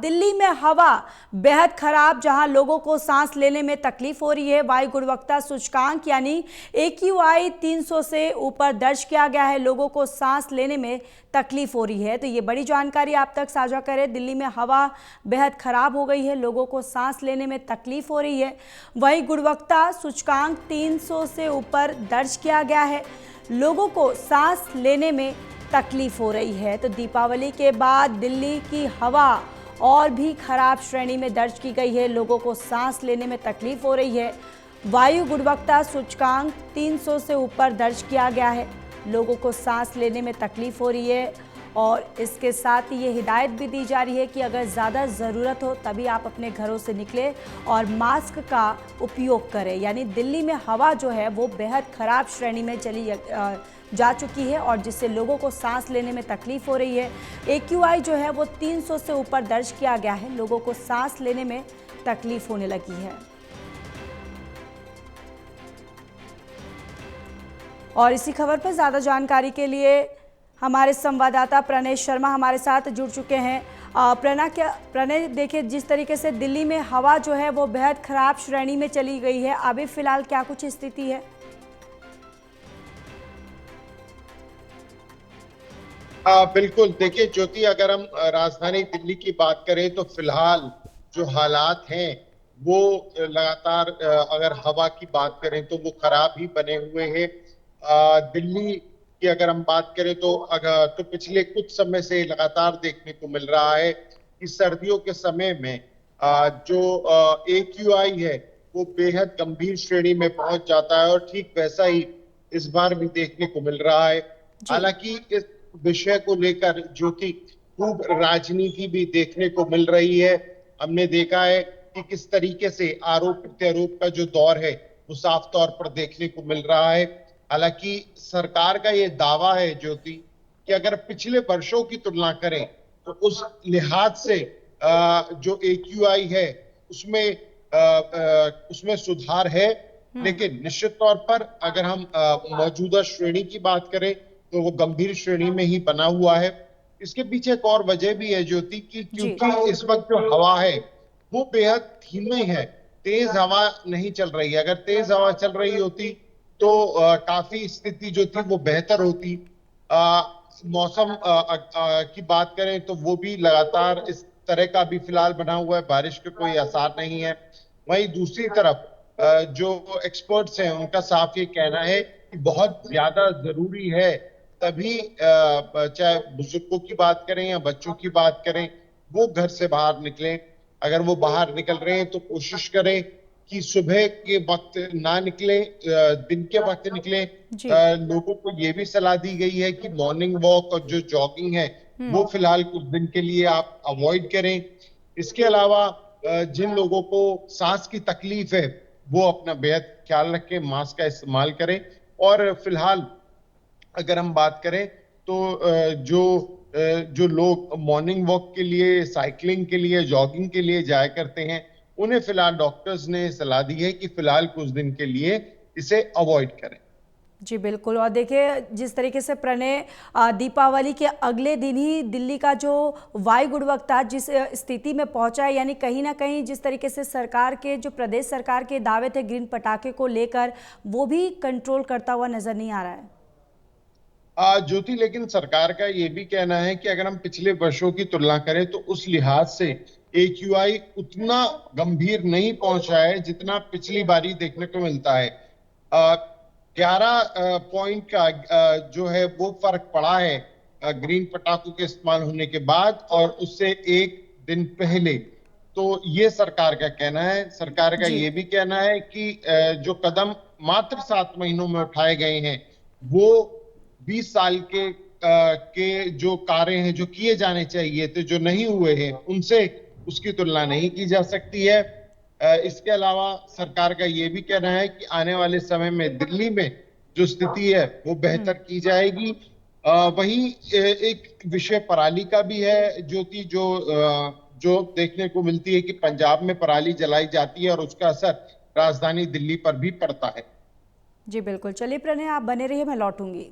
दिल्ली में हवा बेहद खराब, जहां लोगों को सांस लेने में तकलीफ हो रही है। वायु गुणवत्ता सूचकांक यानी AQI 300 से ऊपर दर्ज किया गया है। लोगों को सांस लेने में तकलीफ हो रही है। तो ये बड़ी जानकारी आप तक साझा करें। दिल्ली में हवा बेहद खराब हो गई है, लोगों को सांस लेने में तकलीफ हो रही है। वही गुणवत्ता सूचकांक 300 से ऊपर दर्ज किया गया है, लोगों को सांस लेने में तकलीफ हो रही है। तो दीपावली के बाद दिल्ली की हवा और भी खराब श्रेणी में दर्ज की गई है, लोगों को सांस लेने में तकलीफ हो रही है। वायु गुणवत्ता सूचकांक 300 से ऊपर दर्ज किया गया है, लोगों को सांस लेने में तकलीफ हो रही है। और इसके साथ ही ये हिदायत भी दी जा रही है कि अगर ज़्यादा ज़रूरत हो तभी आप अपने घरों से निकलें और मास्क का उपयोग करें। यानी दिल्ली में हवा जो है वो बेहद ख़राब श्रेणी में जा चुकी है और जिससे लोगों को सांस लेने में तकलीफ हो रही है। AQI जो है वो 300 से ऊपर दर्ज किया गया है, लोगों को सांस लेने में तकलीफ होने लगी है। और इसी खबर पर ज़्यादा जानकारी के लिए हमारे संवाददाता प्रणय शर्मा हमारे साथ जुड़ चुके हैं। प्रणय, देखिए जिस तरीके से दिल्ली में हवा जो है वो बेहद खराब श्रेणी में चली गई है, अभी फिलहाल क्या कुछ स्थिति है? बिल्कुल, देखिए ज्योति, अगर हम राजधानी दिल्ली की बात करें तो फिलहाल जो हालात हैं वो लगातार, अगर हवा की बात करें तो वो खराब ही बने हुए हैं। दिल्ली की अगर हम बात करें तो पिछले कुछ समय से लगातार देखने को मिल रहा है कि सर्दियों के समय में जो AQI है वो बेहद गंभीर श्रेणी में पहुंच जाता है और ठीक वैसा ही इस बार भी देखने को मिल रहा है। हालांकि इस विषय को लेकर ज्योति खूब राजनीति भी देखने को मिल रही है। हमने देखा है कि किस तरीके से आरोप प्रत्यारोप का जो दौर है वो साफ तौर पर देखने को मिल रहा है। हालांकि सरकार का ये दावा है ज्योति कि अगर पिछले वर्षों की तुलना करें तो उस लिहाज से जो AQI है उसमें सुधार है। लेकिन निश्चित तौर पर अगर हम मौजूदा श्रेणी की बात करें तो वो गंभीर श्रेणी में ही बना हुआ है। इसके पीछे एक और वजह भी है ज्योति की, क्योंकि इस वक्त जो हवा है वो बेहद धीमी है, तेज हवा नहीं चल रही है। अगर तेज हवा चल रही होती तो काफी स्थिति जो थी वो बेहतर होती। मौसम की बात करें तो वो भी लगातार इस तरह का भी फिलहाल बना हुआ है, बारिश के कोई आसार नहीं है। वहीं दूसरी तरफ जो एक्सपर्ट्स हैं उनका साफ ये कहना है कि बहुत ज्यादा जरूरी है, तभी चाहे बुजुर्गों की बात करें या बच्चों की बात करें, वो घर से बाहर निकलें। अगर वो बाहर निकल रहे हैं तो कोशिश करें कि सुबह के वक्त ना निकले, दिन के वक्त निकले। लोगों को ये भी सलाह दी गई है कि मॉर्निंग वॉक और जो जॉगिंग है वो फिलहाल कुछ दिन के लिए आप अवॉइड करें। इसके अलावा जिन लोगों को सांस की तकलीफ है वो अपना बेहद ख्याल रखें, मास्क का इस्तेमाल करें। और फिलहाल अगर हम बात करें तो जो लोग मॉर्निंग वॉक के लिए, साइकिलिंग के लिए, जॉगिंग के लिए जाया करते हैं, उन्हें फिलहाल डॉक्टर्स ने सलाह दी है कि फिलहाल कुछ दिन के लिए इसे अवॉइड करें। जी बिल्कुल। और देखिए जिस तरीके से प्रणय, दीपावली के अगले दिन ही दिल्ली का जो वायु गुणवत्ता जिस स्थिति में पहुंचा है, यानी कहीं ना कहीं जिस तरीके से सरकार के जो प्रदेश सरकार के दावे थे ग्रीन पटाखे को लेकर, वो भी कंट्रोल करता हुआ नजर नहीं आ रहा है। ज्योति, लेकिन सरकार का ये भी कहना है कि अगर हम पिछले वर्षों की तुलना करें तो उस लिहाज से AQI उतना गंभीर नहीं पहुंचा है जितना पिछली बारी देखने को मिलता है। 11 पॉइंट का जो है वो फर्क पड़ा है ग्रीन पटाखों के इस्तेमाल होने के बाद और उससे एक दिन पहले। तो ये सरकार का कहना है। सरकार का ये भी कहना है कि जो कदम मात्र 7 महीनों में उठाए गए हैं वो 20 साल के जो कार्य हैं जो किए जाने चाहिए थे, जो नहीं हुए हैं, उनसे उसकी तुलना नहीं की जा सकती है। इसके अलावा सरकार का यह भी कहना है कि आने वाले समय में दिल्ली में जो स्थिति है वो बेहतर की जाएगी। वहीं एक विषय पराली का भी है ज्योति, जो देखने को मिलती है कि पंजाब में पराली जलाई जाती है और उसका असर राजधानी दिल्ली पर भी पड़ता है। जी बिल्कुल। चलिए प्रणय, आप बने रहिए, मैं लौटूंगी।